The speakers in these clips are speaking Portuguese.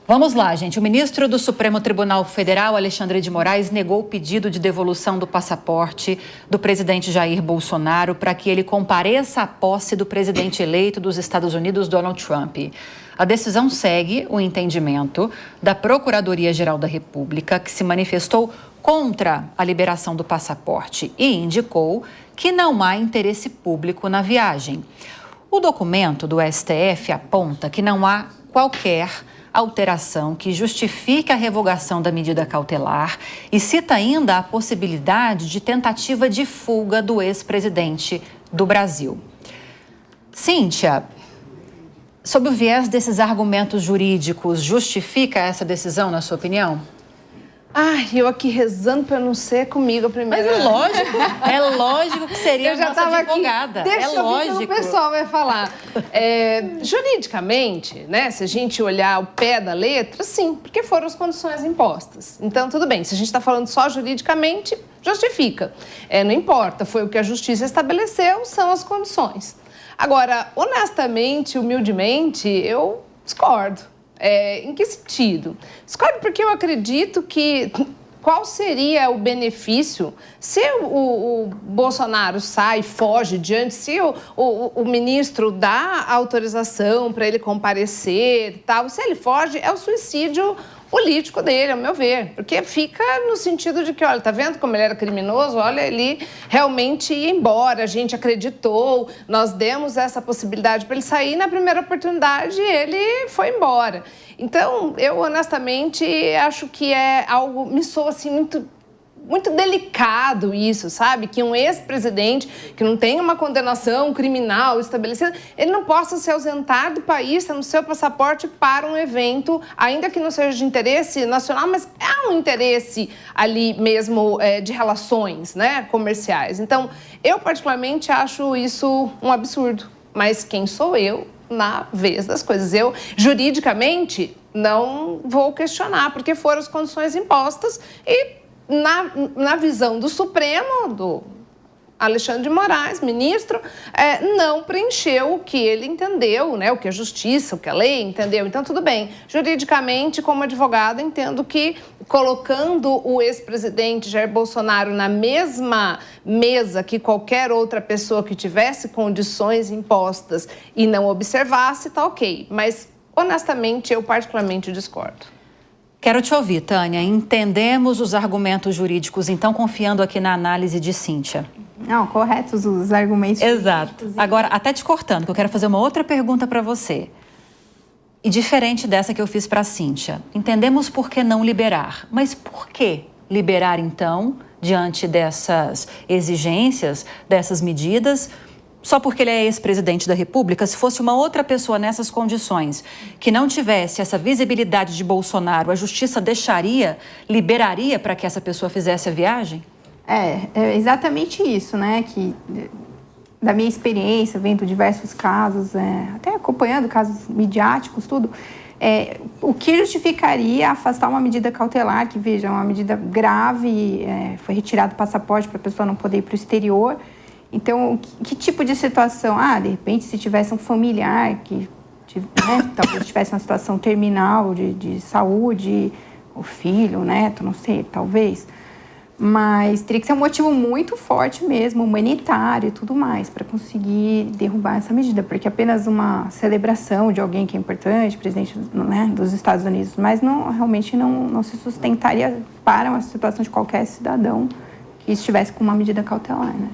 Vamos lá, gente. O ministro do Supremo Tribunal Federal, Alexandre de Moraes, negou o pedido de devolução do passaporte do presidente Jair Bolsonaro para que ele compareça à posse do presidente eleito dos Estados Unidos, Donald Trump. A decisão segue o entendimento da Procuradoria-Geral da República, que se manifestou contra a liberação do passaporte e indicou que não há interesse público na viagem. O documento do STF aponta que não há qualquer alteração que justifique a revogação da medida cautelar e cita ainda a possibilidade de tentativa de fuga do ex-presidente do Brasil. Cíntia, sob o viés desses argumentos jurídicos, justifica essa decisão, na sua opinião? Ai, eu aqui rezando para não ser comigo a primeira. Mas é lógico que seria a nossa advogada. Deixa é lógico. O pessoal vai falar. Juridicamente, né, se a gente olhar o pé da letra, sim, porque foram as condições impostas. Então, tudo bem, se a gente está falando só juridicamente, justifica. Não importa, foi o que a justiça estabeleceu, são as condições. Agora, honestamente, humildemente, eu discordo. Em que sentido? Discordo porque eu acredito que qual seria o benefício se o Bolsonaro sai, foge diante, se o ministro dá autorização para ele comparecer e tal, se ele foge, é o suicídio político dele, ao meu ver, porque fica no sentido de que, olha, tá vendo como ele era criminoso? Olha, ele realmente ia embora, a gente acreditou, nós demos essa possibilidade para ele sair, na primeira oportunidade ele foi embora. Então, eu honestamente acho que é algo, me soa assim muito delicado isso, sabe? Que um ex-presidente que não tem uma condenação criminal estabelecida, ele não possa se ausentar do país, tendo seu passaporte para um evento, ainda que não seja de interesse nacional, mas é um interesse ali mesmo de relações, né, comerciais. Então, eu particularmente acho isso um absurdo. Mas quem sou eu na vez das coisas? Eu, juridicamente, não vou questionar, porque foram as condições impostas e na visão do Supremo, do Alexandre de Moraes, ministro, não preencheu o que ele entendeu, né? O que a justiça, o que a lei entendeu. Então, tudo bem. Juridicamente, como advogada, entendo que colocando o ex-presidente Jair Bolsonaro na mesma mesa que qualquer outra pessoa que tivesse condições impostas e não observasse, tá ok. Mas, honestamente, eu particularmente discordo. Quero te ouvir, Tânia. Entendemos os argumentos jurídicos, então, confiando aqui na análise de Cíntia. Não, corretos os argumentos Exato. jurídicos. Agora, até te cortando, que eu quero fazer uma outra pergunta para você. E diferente dessa que eu fiz para a Cíntia. Entendemos por que não liberar, mas por que liberar, então, diante dessas exigências, dessas medidas, só porque ele é ex-presidente da República? Se fosse uma outra pessoa nessas condições, que não tivesse essa visibilidade de Bolsonaro, a justiça liberaria para que essa pessoa fizesse a viagem? É exatamente isso, né? Que, da minha experiência, vendo diversos casos, até acompanhando casos midiáticos, tudo, o que justificaria afastar uma medida cautelar, que, veja, uma medida grave, foi retirado o passaporte para a pessoa não poder ir para o exterior. Então, que tipo de situação? De repente, se tivesse um familiar que, né, talvez tivesse uma situação terminal de saúde, o filho, o neto, não sei, talvez. Mas teria que ser um motivo muito forte mesmo, humanitário e tudo mais, para conseguir derrubar essa medida. Porque apenas uma celebração de alguém que é importante, presidente, né, dos Estados Unidos, mas realmente não se sustentaria para uma situação de qualquer cidadão que estivesse com uma medida cautelar, né?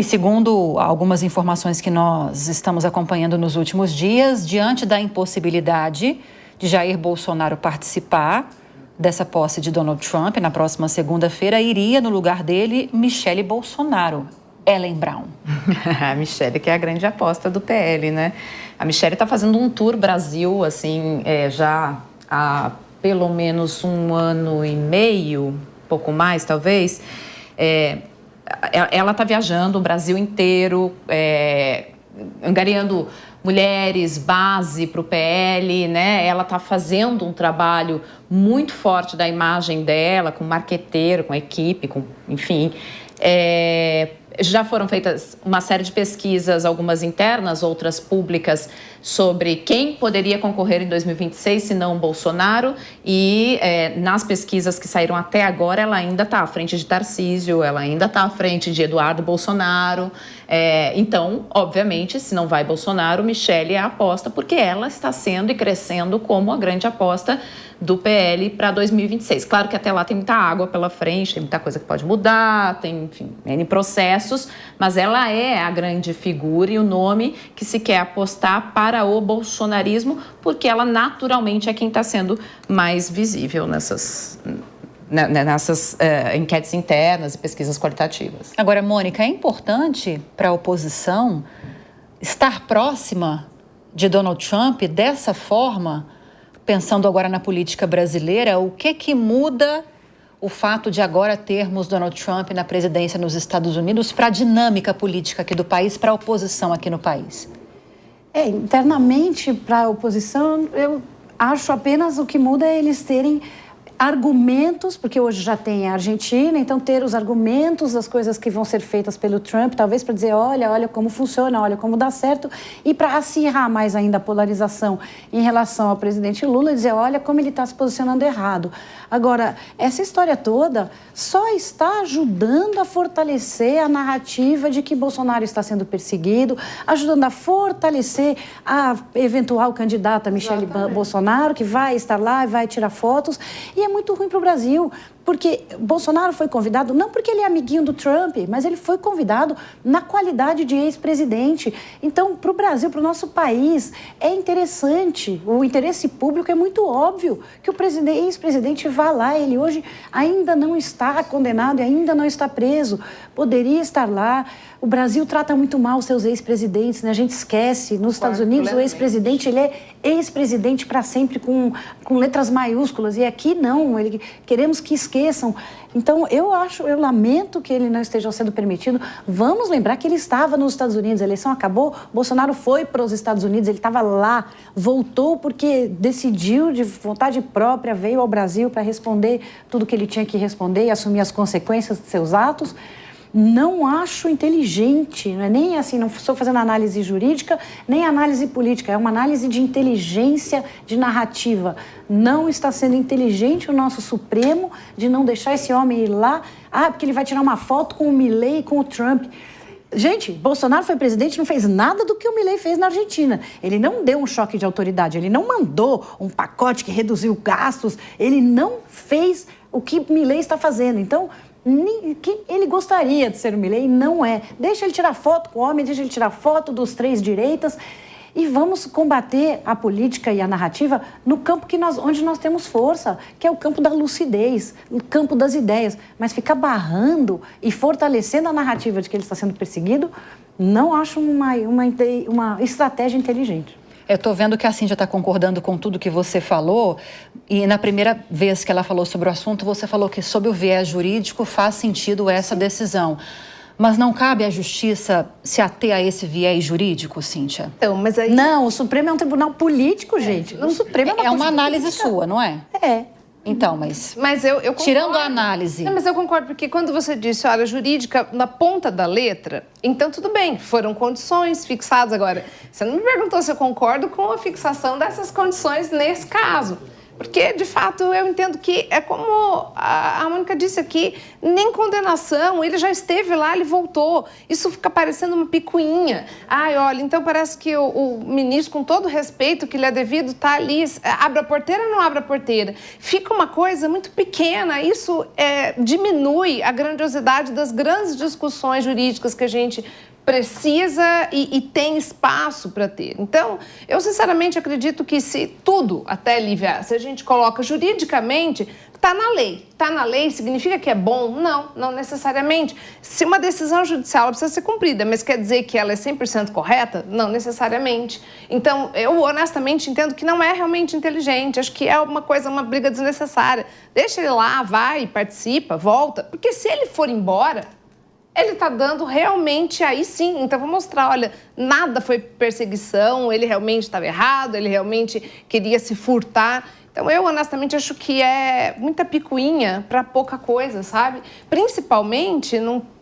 E segundo algumas informações que nós estamos acompanhando nos últimos dias, diante da impossibilidade de Jair Bolsonaro participar dessa posse de Donald Trump na próxima segunda-feira, iria no lugar dele Michele Bolsonaro, Ellen Brown. A Michele, que é a grande aposta do PL, né? A Michele está fazendo um tour Brasil, assim, já há pelo menos 1 ano e meio, pouco mais talvez. Ela está viajando o Brasil inteiro, angariando mulheres, base para o PL, né? Ela está fazendo um trabalho muito forte da imagem dela, com marqueteiro, com equipe, enfim. Já foram feitas uma série de pesquisas, algumas internas, outras públicas, sobre quem poderia concorrer em 2026, se não Bolsonaro. E nas pesquisas que saíram até agora, ela ainda está à frente de Tarcísio, ela ainda está à frente de Eduardo Bolsonaro. Então, obviamente, se não vai Bolsonaro, Michelle é a aposta, porque ela está sendo e crescendo como a grande aposta do PL para 2026. Claro que até lá tem muita água pela frente, tem muita coisa que pode mudar, tem, enfim, N processos, mas ela é a grande figura e o nome que se quer apostar para o bolsonarismo, porque ela naturalmente é quem está sendo mais visível nessas enquetes internas e pesquisas qualitativas. Agora, Mônica, é importante para a oposição estar próxima de Donald Trump dessa forma, pensando agora na política brasileira. O que muda o fato de agora termos Donald Trump na presidência nos Estados Unidos para a dinâmica política aqui do país, para a oposição aqui no país? Internamente, para a oposição, eu acho apenas o que muda é eles terem argumentos, porque hoje já tem a Argentina, então ter os argumentos das coisas que vão ser feitas pelo Trump, talvez para dizer, olha como funciona, olha como dá certo, e para acirrar mais ainda a polarização em relação ao presidente Lula, dizer, olha como ele está se posicionando errado. Agora, essa história toda só está ajudando a fortalecer a narrativa de que Bolsonaro está sendo perseguido, ajudando a fortalecer a eventual candidata Michelle Bolsonaro, que vai estar lá e vai tirar fotos, e é muito ruim para o Brasil, porque Bolsonaro foi convidado, não porque ele é amiguinho do Trump, mas ele foi convidado na qualidade de ex-presidente. Então, para o Brasil, para o nosso país, é interessante, o interesse público é muito óbvio que o ex-presidente vá lá, ele hoje ainda não está condenado e ainda não está preso, poderia estar lá. O Brasil trata muito mal os seus ex-presidentes, né? A gente esquece. Nos Estados Unidos, o ex-presidente, ele é ex-presidente para sempre, com letras maiúsculas. E aqui não, queremos que esqueçam. Então, eu lamento que ele não esteja sendo permitido. Vamos lembrar que ele estava nos Estados Unidos, a eleição acabou, Bolsonaro foi para os Estados Unidos, ele estava lá, voltou porque decidiu de vontade própria, veio ao Brasil para responder tudo que ele tinha que responder e assumir as consequências de seus atos. Não acho inteligente, não é nem assim, não estou fazendo análise jurídica, nem análise política, é uma análise de inteligência, de narrativa. Não está sendo inteligente o nosso Supremo de não deixar esse homem ir lá, porque ele vai tirar uma foto com o Milei e com o Trump. Gente, Bolsonaro foi presidente e não fez nada do que o Milei fez na Argentina. Ele não deu um choque de autoridade, ele não mandou um pacote que reduziu gastos, ele não fez o que o Milei está fazendo. Então, ele gostaria de ser o Milei, não é. Deixa ele tirar foto com o homem, deixa ele tirar foto dos três direitas e vamos combater a política e a narrativa no campo onde nós temos força, que é o campo da lucidez, o campo das ideias. Mas ficar barrando e fortalecendo a narrativa de que ele está sendo perseguido, não acho uma estratégia inteligente. Eu estou vendo que a Cíntia está concordando com tudo que você falou e na primeira vez que ela falou sobre o assunto, você falou que sob o viés jurídico faz sentido essa decisão. Mas não cabe à justiça se ater a esse viés jurídico, Cíntia? Então, mas aí... Não, o Supremo é um tribunal político, gente. O Supremo é uma análise sua, não é? É. Então, mas eu concordo. Tirando a análise... Não, mas eu concordo, porque quando você disse, olha, jurídica, na ponta da letra, então tudo bem, foram condições fixadas. Agora, você não me perguntou se eu concordo com a fixação dessas condições nesse caso. Porque, de fato, eu entendo que é como a Mônica disse aqui, nem condenação, ele já esteve lá, ele voltou. Isso fica parecendo uma picuinha. Olha, então parece que o ministro, com todo o respeito que lhe é devido, está ali, abre a porteira ou não abre a porteira? Fica uma coisa muito pequena, isso diminui a grandiosidade das grandes discussões jurídicas que a gente precisa e tem espaço para ter. Então, eu sinceramente acredito que até Lívia, se a gente coloca juridicamente, está na lei. Está na lei significa que é bom? Não necessariamente. Se uma decisão judicial precisa ser cumprida, mas quer dizer que ela é 100% correta? Não necessariamente. Então, eu honestamente entendo que não é realmente inteligente. Acho que é uma briga desnecessária. Deixa ele lá, vai, participa, volta. Porque se ele for embora, ele está dando realmente, aí sim, então vou mostrar, olha, nada foi perseguição, ele realmente estava errado, ele realmente queria se furtar. Então, eu honestamente acho que é muita picuinha para pouca coisa, sabe? Principalmente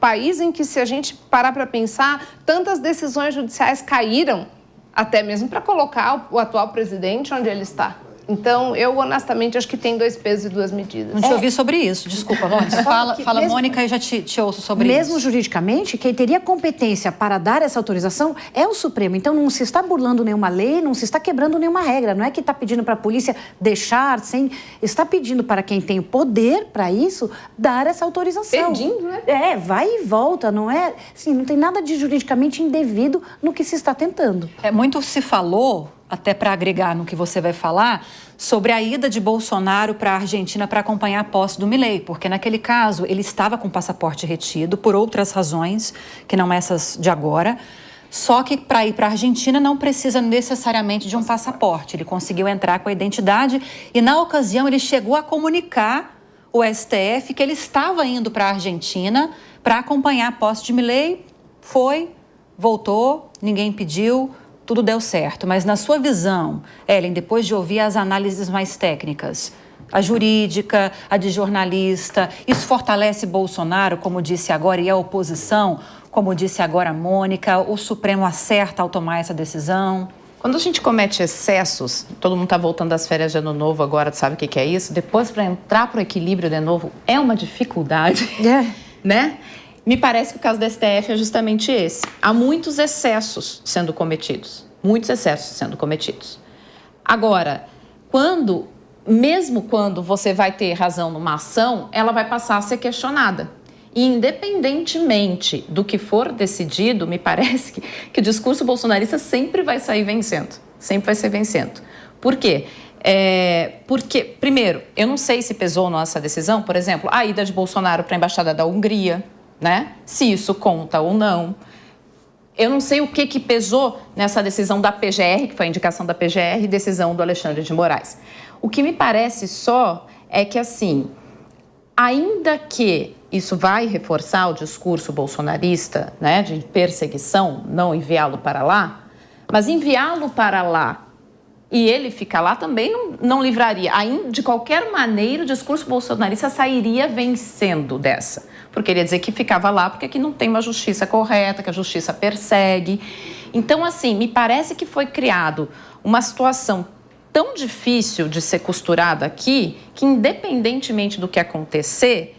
país em que, se a gente parar para pensar, tantas decisões judiciais caíram, até mesmo para colocar o atual presidente onde ele está. Então, eu honestamente acho que tem 2 pesos e 2 medidas. Não te ouvi sobre isso, desculpa, Mônica. Fala, mesmo, Mônica, e já te ouço sobre mesmo isso. Mesmo juridicamente, quem teria competência para dar essa autorização é o Supremo. Então, não se está burlando nenhuma lei, não se está quebrando nenhuma regra. Não é que está pedindo para a polícia deixar sem... Está pedindo para quem tem o poder para isso, dar essa autorização. Pedindo, né? Vai e volta, não é... Assim, não tem nada de juridicamente indevido no que se está tentando. Muito se falou, até para agregar no que você vai falar, sobre a ida de Bolsonaro para a Argentina para acompanhar a posse do Milei, porque naquele caso ele estava com o passaporte retido por outras razões, que não essas de agora, só que para ir para a Argentina não precisa necessariamente de um passaporte, ele conseguiu entrar com a identidade e na ocasião ele chegou a comunicar o STF que ele estava indo para a Argentina para acompanhar a posse de Milei, foi, voltou, ninguém pediu, tudo deu certo. Mas na sua visão, Ellen, depois de ouvir as análises mais técnicas, a jurídica, a de jornalista, isso fortalece Bolsonaro, como disse agora, e a oposição, como disse agora a Mônica, o Supremo acerta ao tomar essa decisão? Quando a gente comete excessos, todo mundo está voltando das férias de ano novo agora, sabe o que é isso? Depois, para entrar para o equilíbrio de novo, é uma dificuldade, né? Me parece que o caso da STF é justamente esse. Há muitos excessos sendo cometidos. Muitos excessos sendo cometidos. Agora, mesmo quando você vai ter razão numa ação, ela vai passar a ser questionada. E independentemente do que for decidido, me parece que o discurso bolsonarista sempre vai sair vencendo. Sempre vai ser vencendo. Por quê? Porque, primeiro, eu não sei se pesou nossa decisão, por exemplo, a ida de Bolsonaro para a Embaixada da Hungria, né? Se isso conta ou não. Eu não sei o que pesou nessa decisão da PGR, que foi a indicação da PGR, e decisão do Alexandre de Moraes. O que me parece só é que, assim, ainda que isso vai reforçar o discurso bolsonarista, né, de perseguição, não enviá-lo para lá, mas enviá-lo para lá e ele ficar lá também não livraria. De qualquer maneira, o discurso bolsonarista sairia vencendo dessa. Porque ele ia dizer que ficava lá porque aqui não tem uma justiça correta, que a justiça persegue. Então, assim, me parece que foi criado uma situação tão difícil de ser costurada aqui, que independentemente do que acontecer,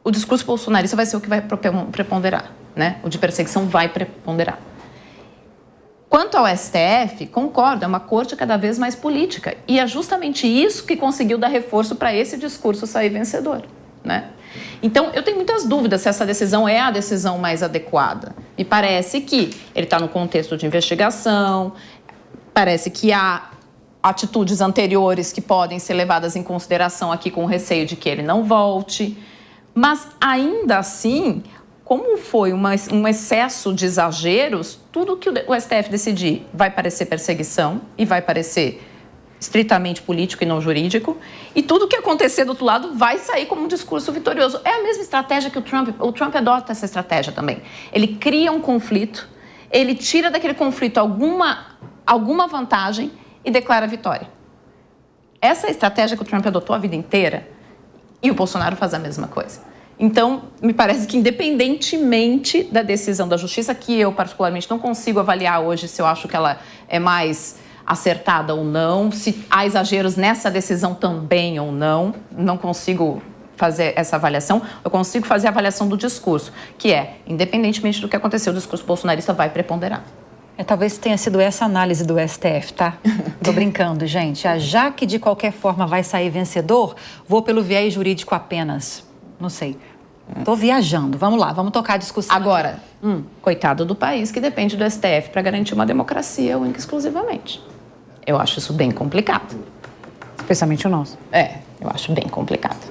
o discurso bolsonarista vai ser o que vai preponderar, né? O de perseguição vai preponderar. Quanto ao STF, concordo, é uma corte cada vez mais política. E é justamente isso que conseguiu dar reforço para esse discurso sair vencedor, né? Então, eu tenho muitas dúvidas se essa decisão é a decisão mais adequada. Me parece que ele está no contexto de investigação, parece que há atitudes anteriores que podem ser levadas em consideração aqui com receio de que ele não volte. Mas, ainda assim, como foi um excesso de exageros, tudo que o STF decidir vai parecer perseguição e vai parecer estritamente político e não jurídico, e tudo que acontecer do outro lado vai sair como um discurso vitorioso. É a mesma estratégia que o Trump adota essa estratégia também. Ele cria um conflito, ele tira daquele conflito alguma vantagem e declara vitória. Essa é a estratégia que o Trump adotou a vida inteira e o Bolsonaro faz a mesma coisa. Então, me parece que independentemente da decisão da justiça, que eu particularmente não consigo avaliar hoje se eu acho que ela é mais acertada ou não, se há exageros nessa decisão também ou não, não consigo fazer essa avaliação, eu consigo fazer a avaliação do discurso, que é, independentemente do que aconteceu, o discurso bolsonarista vai preponderar. Talvez tenha sido essa análise do STF, tá? Tô brincando, gente. Já que de qualquer forma vai sair vencedor, vou pelo viés jurídico apenas. Não sei. Tô viajando. Vamos lá, vamos tocar a discussão. Agora, coitado do país que depende do STF para garantir uma democracia única e exclusivamente. Eu acho isso bem complicado. Especialmente o nosso. Eu acho bem complicado.